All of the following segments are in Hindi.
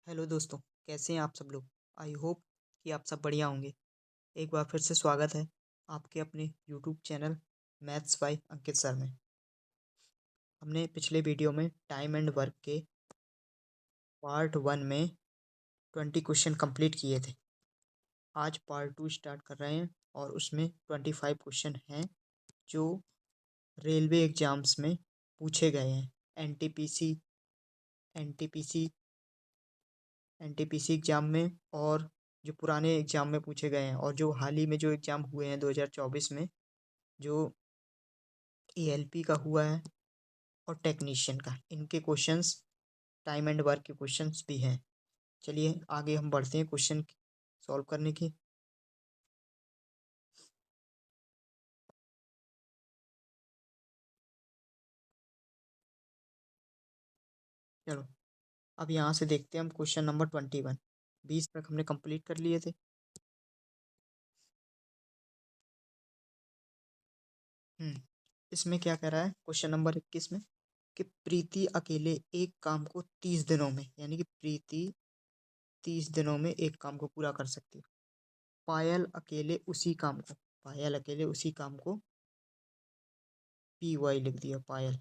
हेलो दोस्तों, कैसे हैं आप सब लोग। आई होप कि आप सब बढ़िया होंगे। एक बार फिर से स्वागत है आपके अपने YouTube channel maths by Ankit sir में। हमने पिछले वीडियो में टाइम एंड वर्क के पार्ट 1 में 20 क्वेश्चन कंप्लीट किए थे। आज पार्ट 2 स्टार्ट कर रहे हैं और उसमें 25 क्वेश्चन हैं जो रेलवे एग्जाम्स में पूछे गए हैं। एनटीपीसी एनटीपीसी एनटीपीसी एग्जाम में और जो पुराने एग्जाम में पूछे गए हैं और जो हाल ही में जो एग्जाम हुए हैं 2024 में, जो ईएलपी का हुआ है और टेक्नीशियन का, इनके क्वेश्चंस टाइम एंड वर्क के क्वेश्चंस भी हैं। चलिए आगे हम बढ़ते हैं क्वेश्चन सॉल्व करने की। चलो अब यहाँ से देखते हैं हम क्वेश्चन नंबर 21। 20 तक हमने कंप्लीट कर लिए थे। इसमें क्या कह रहा है क्वेश्चन नंबर 21 में कि प्रीति अकेले एक काम को 30 दिनों में, यानी कि प्रीति 30 दिनों में एक काम को पूरा कर सकती है। पायल अकेले उसी काम को पी वाई लिख दिया, पायल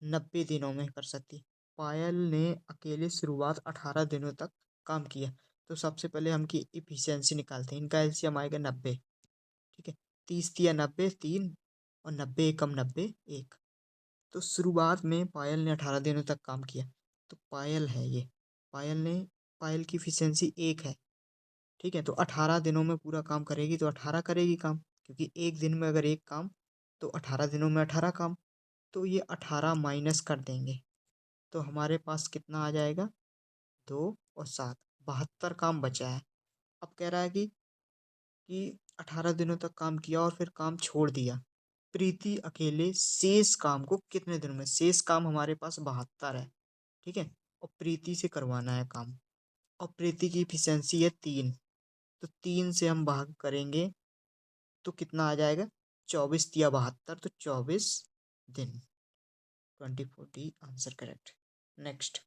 90 दिनों में कर सकती। पायल ने अकेले शुरुआत 18 दिनों तक काम किया। तो सबसे पहले हम की इफिशियंसी निकालते हैं। इनका एलसीएम आएगा 90। ठीक है, 30 या 90 3 और 90 एकम 90 1। तो शुरुआत में पायल ने 18 दिनों तक काम किया। तो पायल है ये, पायल की इफिशियंसी 1 है। ठीक है, तो 18 दिनों में पूरा काम करेगी तो 18 करेगी काम, क्योंकि एक दिन में अगर एक काम तो 18 दिनों में 18 काम। तो ये 18 माइनस कर देंगे तो हमारे पास कितना आ जाएगा, 2 और 7, 72 काम बचा है। अब कह रहा है कि 18 दिनों तक काम किया और फिर काम छोड़ दिया। प्रीति अकेले शेष काम को कितने दिनों में, शेष काम हमारे पास 72 है। ठीक है, और प्रीति से करवाना है काम। और प्रीति की इफिशियंसी है 3, तो 3 से हम भाग करेंगे तो कितना आ जाएगा, 24 या 72, तो 24 दिन। 24 D answer correct. Next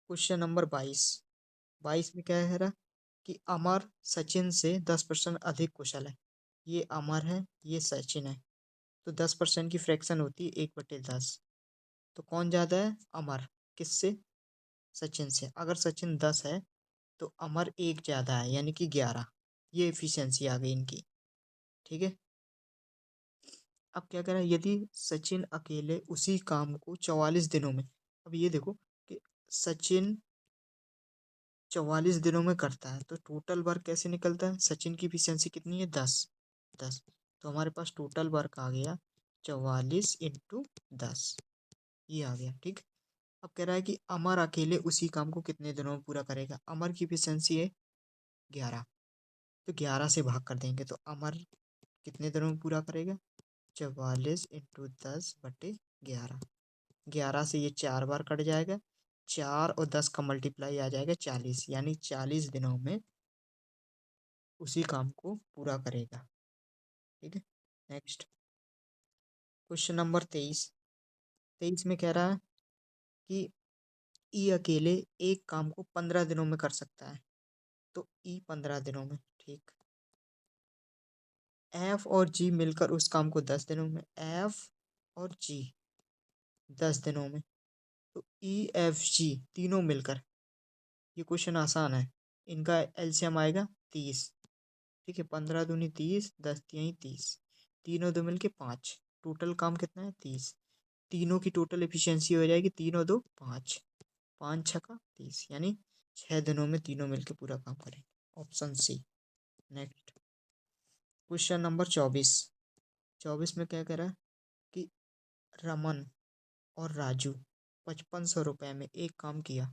question number 22। 22 में क्या कह रहा कि अमर सचिन से 10% अधिक कुशल है। ये अमर है, ये सचिन है। तो 10% की फ्रैक्शन होती है 1/10। तो कौन ज्यादा है, अमर। किससे, सचिन से। अगर सचिन 10 है तो अमर 1 ज्यादा है, यानी कि 11। ये एफिशिएंसी आ गई इनकी। ठीक है, अब क्या करें, यदि सचिन अकेले उसी काम को 44 दिनों में। अब ये देखो कि सचिन 44 दिनों में करता है तो टोटल वर्क कैसे निकलता है, सचिन की इफिशियंसी कितनी है, 10। तो हमारे पास टोटल वर्क आ गया 44 × 10, ये आ गया। ठीक, अब कह रहा है कि अमर अकेले उसी काम को कितने दिनों में पूरा करेगा। अमर की इफिशियंसी है 11, तो 11 से भाग कर देंगे तो अमर कितने दिनों में पूरा करेगा, 44 × 10/11। 11 से ये 4 बार कट जाएगा, 4 और 10 का मल्टीप्लाई आ जाएगा 40, यानी 40 दिनों में उसी काम को पूरा करेगा। ठीक है, नेक्स्ट क्वेश्चन नंबर 23। 23 में कह रहा है कि ई अकेले एक काम को 15 दिनों में कर सकता है। तो ई 15 दिनों में। ठीक, एफ और जी मिलकर उस काम को 10 दिनों में, एफ और जी 10 दिनों में। तो ई एफ जी तीनों मिलकर, ये क्वेश्चन आसान है, इनका एलसीएम आएगा 30। ठीक है, 15 दूनी 30, 10 तियाई 30, तीनों दो मिलके 5। टोटल काम कितना है, 30। तीनों की टोटल एफिशिएंसी हो जाएगी 3 और 2 5, 5 × 6 = 30, यानी 6 दिनों में तीनों मिलके पूरा काम करेंगे। Option C. Next question number 24। 24 में क्या कह रहा है कि रमन और राजू 5500 रुपये में एक काम किया।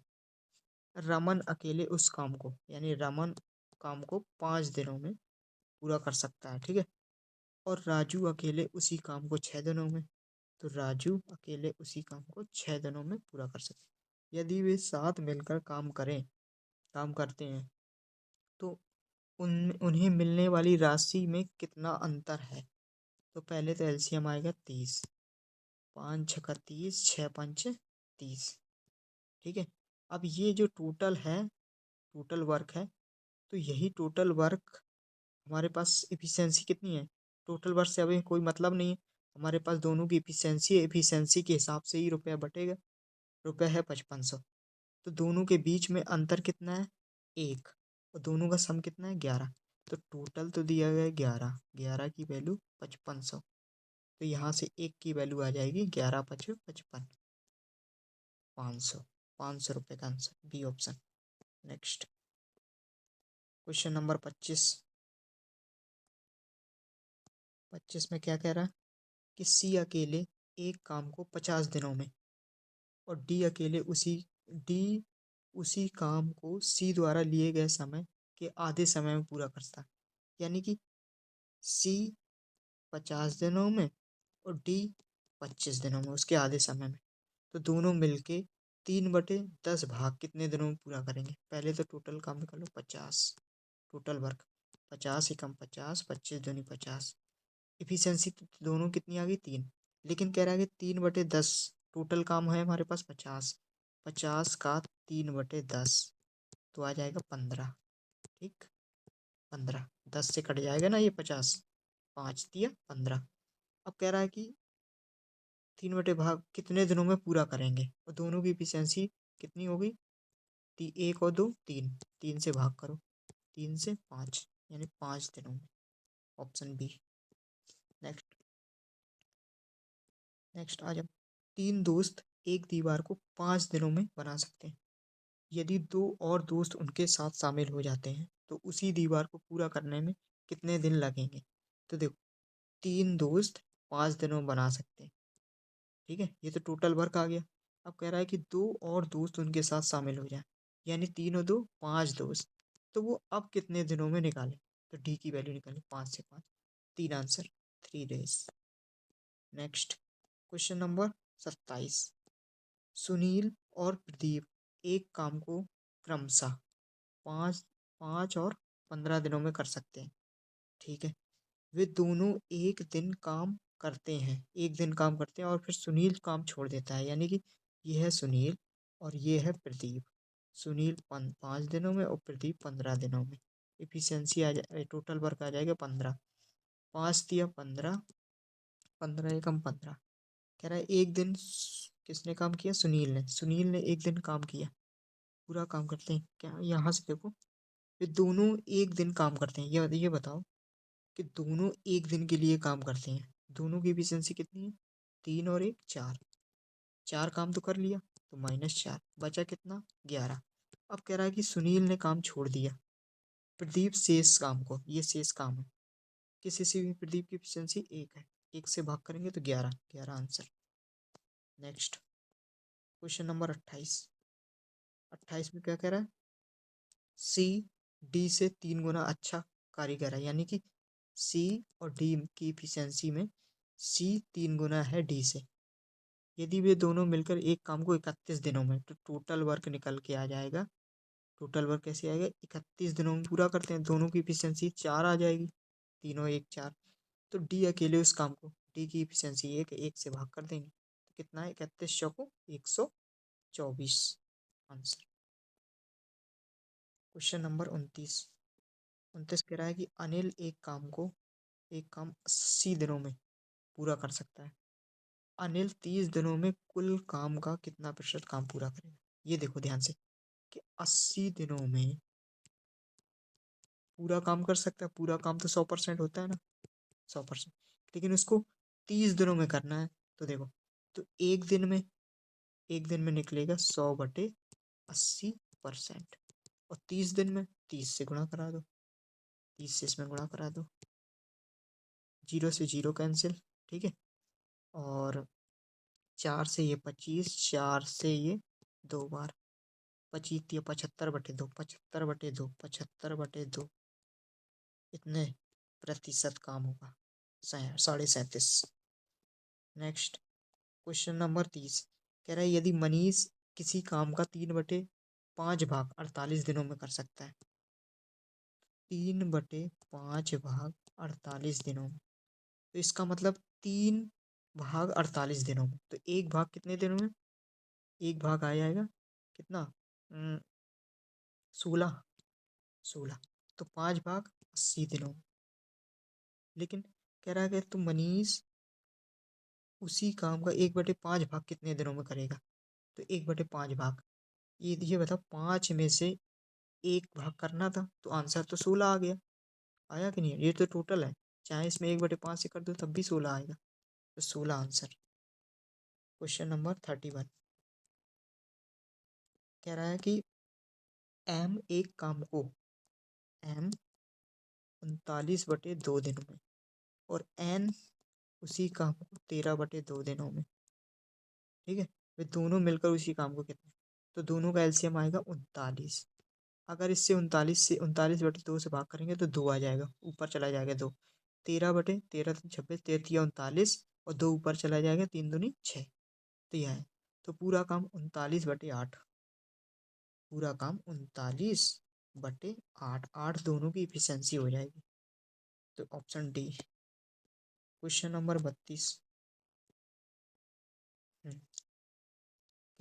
रमन अकेले उस काम को, यानी रमन काम को 5 दिनों में पूरा कर सकता है। ठीक है, और राजू अकेले उसी काम को 6 दिनों में। तो राजू अकेले उसी काम को 6 दिनों में पूरा कर सकते हैं। यदि वे साथ मिलकर काम करते हैं तो उन्हें मिलने वाली राशि में कितना अंतर है। तो पहले तो एलसीएम आएगा 30, 5 × 6 = 30, 6 × 5 = 30। ठीक है, अब ये जो टोटल है, टोटल वर्क है, तो यही टोटल वर्क हमारे पास एफिशिएंसी कितनी है? टोटल वर्क से अभी कोई मतलब नहीं है, हमारे पास दोनों की एफिशिएंसी है, एफिशिएंसी के हिसाब से ही रुपया बटेगा। रुपया है 5500, तो दोनों के बीच में अंतर कितना है? एक। और दोनों का सम कितना है? 11। तो टोटल तो दिया गया है 11, 11 की वैल्यू 5500, तो यहाँ से एक की वैल्यू आ जाएगी 11 पच 55, 500। 500 रुपये का answer B option. Next question number 25। 25 में क्या कह रहा है कि सी अकेले एक काम को 50 दिनों में और डी उसी काम को सी द्वारा लिए गए समय के आधे समय में पूरा करता है। यानी कि सी 50 दिनों में और डी 25 दिनों में, उसके आधे समय में। तो दोनों मिलके 3/10 भाग कितने दिनों में पूरा करेंगे? पहले तो टोटल काम निकालो, 50 टोटल वर्क, 50 एकम 50, 25 दूनी 50। इफिशियंसी दोनों कितनी आ गई? 3। लेकिन कह रहा है कि 3/10 टोटल काम है हमारे पास 50, 50 का 3/10 तो आ जाएगा 15। ठीक, 15, 10 से कट जाएगा ना ये 50, 5 दिया 15। अब कह रहा है कि 3/भाग कितने दिनों में पूरा करेंगे, और दोनों की इफिशियंसी कितनी हो गई? 1 और 2 3, 3 से भाग करो, 3 से 5, यानी 5 दिनों में। Option B. नेक्स्ट, नेक्स्ट आ जाओ। 3 दोस्त एक दीवार को 5 दिनों में बना सकते हैं। यदि 2 और दोस्त उनके साथ शामिल हो जाते हैं तो उसी दीवार को पूरा करने में कितने दिन लगेंगे? तो देखो, 3 दोस्त 5 दिनों में बना सकते हैं, ठीक है, ये तो टोटल वर्क आ गया। अब कह रहा है कि 2 और दोस्त उनके साथ शामिल हो जाए, यानी 3 और 2 5 दोस्त, तो वो अब कितने दिनों में निकाले? तो डी की वैल्यू निकाले, 5 से 5, 3 answer, 3 days. Next question number 27। Sunil और प्रदीप एक काम को क्रमशः 5 5 और 15 दिनों में कर सकते हैं, ठीक है। वे दोनों एक दिन काम करते हैं, एक दिन काम करते हैं और फिर सुनील काम छोड़ देता है, यानी कि ये है सुनील और ये है प्रदीप। सुनील 5 दिनों में और प्रदीप 15 दिनों में। इफिशियंसी आ जाए, टोटल वर्क आ जाएगा 15, 5 दिया 15, 15 एकम 15। कह रहा है एक दिन किसने काम किया? सुनील ने एक दिन काम किया, पूरा काम करते हैं क्या? यहाँ से देखो, ये दोनों एक दिन काम करते हैं, ये बताओ कि दोनों एक दिन के लिए काम करते हैं, दोनों की एफिशिएंसी कितनी है? 3 और 1 4, 4 काम तो कर लिया, तो -4 बचा कितना? 11। अब कह रहा है कि सुनील ने काम छोड़ दिया, प्रदीप शेष काम को, ये शेष काम है, किसी से भी प्रदीप की एफिशिएंसी 1 है, 1 से भाग करेंगे तो 11, 11 आंसर। Next question number 28। 28 में क्या कह रहा है? सी डी से 3 गुना अच्छा कारीगर है, यानी कि सी और डी की इफिशियंसी में सी 3 गुना है डी से। यदि वे दोनों मिलकर एक काम को 31 दिनों में, तो टोटल वर्क निकल के आ जाएगा। टोटल वर्क कैसे आएगा? 31 दिनों में पूरा करते हैं, दोनों की इफिशियंसी 4 आ जाएगी, 3 और 1 4। तो डी अकेले उस काम को, डी की इफिशियंसी 1 है, 1 से भाग कर देंगे तो कितना है? 31 चौको 124 आंसर। Question number 29। 29 कह रहा है कि अनिल एक काम 80 दिनों में पूरा कर सकता है। अनिल 30 दिनों में कुल काम का कितना प्रतिशत काम पूरा करेगा? ये देखो ध्यान से कि 80 दिनों में पूरा काम कर सकता है, पूरा काम तो 100% होता है ना, 100%, लेकिन उसको 30 दिनों में करना है। तो देखो, तो एक दिन में निकलेगा 100/80%, और 30 दिन में 30 से गुणा करा दो, 30 से इसमें गुणा करा दो, 0 से 0 कैंसिल, ठीक है, और 4 से ये 25, 4 से ये 2 बार, 25 या 75/2, 75/2, 75/2, इतने प्रतिशत काम होगा? 37.5। नेक्स्ट क्वेश्चन नंबर 30 कह रहा है यदि मनीष किसी काम का 3/5 भाग 48 दिनों में कर सकता है, 3/5 भाग 48 दिनों में, तो इसका मतलब 3 भाग 48 दिनों में, तो एक भाग कितने दिनों में? एक भाग आ जाएगा कितना? 16। 16 तो 5 भाग 80 दिनों। लेकिन कह रहा है कि तुम मनीष उसी काम का 1/5 भाग कितने दिनों में करेगा। तो 1/5 भाग, ये बताओ, 5 में से 1 भाग करना था तो आंसर तो 16 आ गया। आया कि नहीं, ये तो टोटल है, चाहे इसमें 1/5 से कर दो तब भी 16 आएगा। तो 16 आंसर। क्वेश्चन नंबर 31 कह रहा है कि एम एक काम को एम 39/2 दिनों में और एन उसी काम को 13/2 दिनों में। ठीक है, वे दोनों मिलकर उसी काम को कितने, तो दोनों का एलसीएम आएगा 39। अगर इससे 39 से 39/2 से भाग करेंगे तो 2 आ जाएगा, ऊपर चला जाएगा 2। 13/13 26, 33 39 और 2 ऊपर चला जाएगा, 3 दूनी 6। तो यह है, तो पूरा काम 39/8। पूरा काम 39/8, 8 दोनों की इफिशियंसी हो जाएगी। तो ऑप्शन डी। क्वेश्चन नंबर 32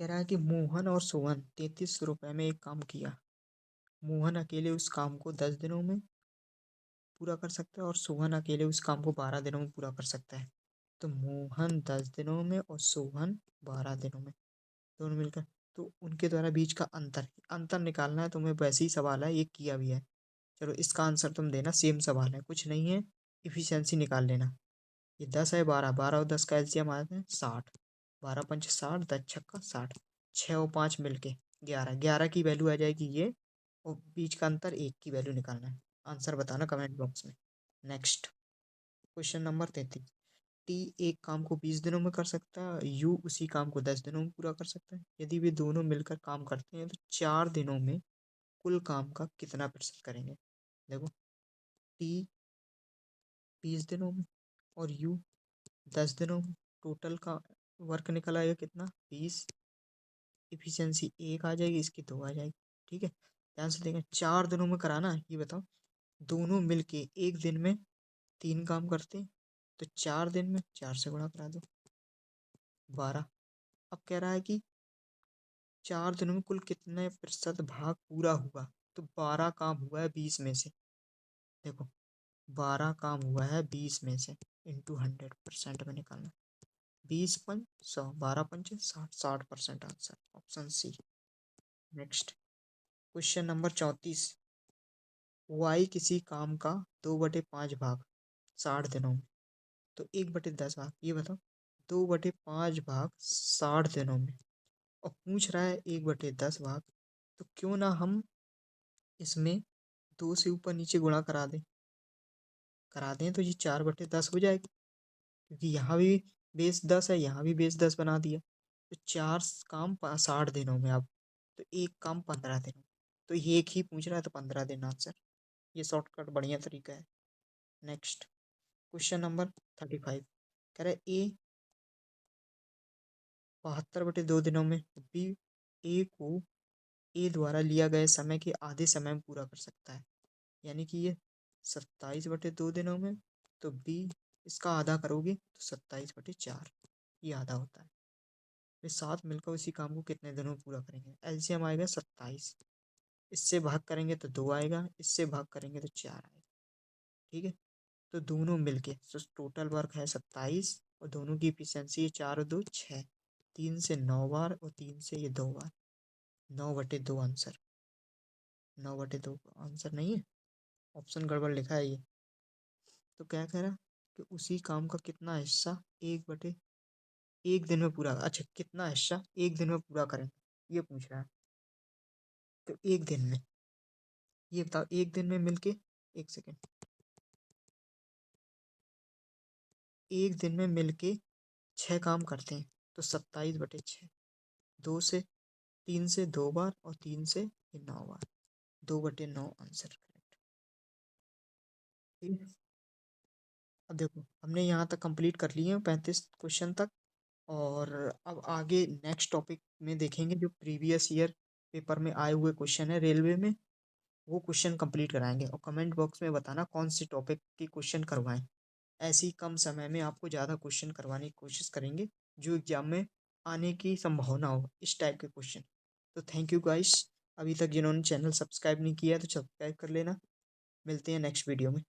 कह रहा है कि मोहन और सोहन 33 रुपए में एक काम किया। मोहन अकेले उस काम को 10 दिनों में पूरा कर सकता है और सोहन अकेले उस काम को 12 दिनों में पूरा कर सकता है। तो मोहन 10 दिनों में और सोहन 12 दिनों में, दोनों मिलकर, तो उनके द्वारा बीच का अंतर अंतर निकालना है तुम्हें। वैसे ही सवाल है, ये किया भी है। चलो इसका आंसर तुम देना, सेम सवाल है, कुछ नहीं है, इफिशियंसी निकाल लेना। ये 10 है, 12, 12 और 10 का एलसीएम आते हैं 60। 12×5 = 60, 10×6 = 60। 6 और 5 मिलके 11, 11 की वैल्यू आ जाएगी ये, और बीच का अंतर 1 की वैल्यू निकालना है। आंसर बताना कमेंट बॉक्स में। नेक्स्ट क्वेश्चन नंबर 33 टी एक काम को 20 दिनों में कर सकता है, यू उसी काम को 10 दिनों में पूरा कर सकता है। यदि वे दोनों मिलकर काम करते हैं तो 4 दिनों में कुल काम का कितना प्रतिशत करेंगे। देखो, टी 20 दिनों में और यू 10 दिनों में, टोटल का वर्क निकल आएगा कितना, 20। इफिशियंसी 1 आ जाएगी, इसकी 2 आ जाएगी। ठीक है, ध्यान से देखें, 4 दिनों में कराना है, ये बताओ, दोनों मिलके एक दिन में 3 काम करते हैं, तो 4 दिन में 4 से गुणा करा दो, 12। अब कह रहा है कि 4 दिनों में कुल कितने प्रतिशत भाग पूरा हुआ। तो 12 काम हुआ है 20 में से। देखो, 12 काम हुआ है 20 में से, इंटू 100% में निकालना। 20×5 = 100, 12×5 = 60, 60% answer, option C. Next question number 34 Y किसी काम का 2/5 भाग 60 दिनों में, तो 1/10 भाग, ये बताओ, 2/5 भाग 60 दिनों में, और पूछ रहा है 1/10 भाग, तो क्यों ना हम इसमें 2 से ऊपर नीचे गुणा करा दें तो ये 4/10 हो जाएगा, क्योंकि यहाँ भी बेस 10 है, यहाँ भी बेस 10 बना दिया। तो 4 काम 60 दिनों में, अब तो एक काम 15 दिनों, तो ये एक ही पूछ रहा है तो 15 दिन आंसर। ये शॉर्टकट बढ़िया तरीका है। नेक्स्ट क्वेश्चन नंबर 35 कह रहा है ए 72/2 दिनों में, बी ए को ए द्वारा लिया गए समय के आधे समय में पूरा कर सकता है। यानी कि ये 27/2 दिनों में, तो बी इसका आधा करोगे तो 27/4, ये आधा होता है। वे साथ मिलकर उसी काम को कितने दिनों में पूरा करेंगे। एलसीएम आएगा 27, इससे भाग करेंगे तो 2 आएगा, इससे भाग करेंगे तो 4 आएगा। ठीक है, तो दोनों मिलके तो टोटल वर्क है 27, और दोनों की इफिशियंसी है 4 और 2 6, 3 से 9 बार और 3 से ये 2 बार, 9/2 आंसर। 9/2 आंसर नहीं है, ऑप्शन गड़बड़ लिखा है ये। तो क्या कह रहा, कि उसी काम का कितना हिस्सा 1/1 दिन में पूरा, अच्छा कितना हिस्सा 1 दिन में पूरा करेंगे, ये पूछ रहा है। तो 1 दिन में, ये बताओ, 1 दिन में मिलके, 1 सेकेंड, 1 दिन में मिलके 6 काम करते हैं, तो 27/6, 3 से 2 बार और 3 से 9 बार, 2/9 आंसर करेक्ट। ठीक है, अब देखो हमने यहाँ तक कंप्लीट कर लिए हैं 35 क्वेश्चन तक, और अब आगे नेक्स्ट टॉपिक में देखेंगे जो प्रीवियस ईयर पेपर में आए हुए क्वेश्चन है रेलवे में, वो क्वेश्चन कंप्लीट कराएंगे। और कमेंट बॉक्स में बताना कौन सी टॉपिक के क्वेश्चन करवाएं। ऐसे ही कम समय में आपको ज़्यादा क्वेश्चन करवाने की कोशिश करेंगे जो एग्जाम में आने की संभावना हो, इस टाइप के क्वेश्चन। तो थैंक यू गाइस। अभी तक जिन्होंने चैनल सब्सक्राइब नहीं किया है तो सब्सक्राइब कर लेना। मिलते हैं नेक्स्ट वीडियो में।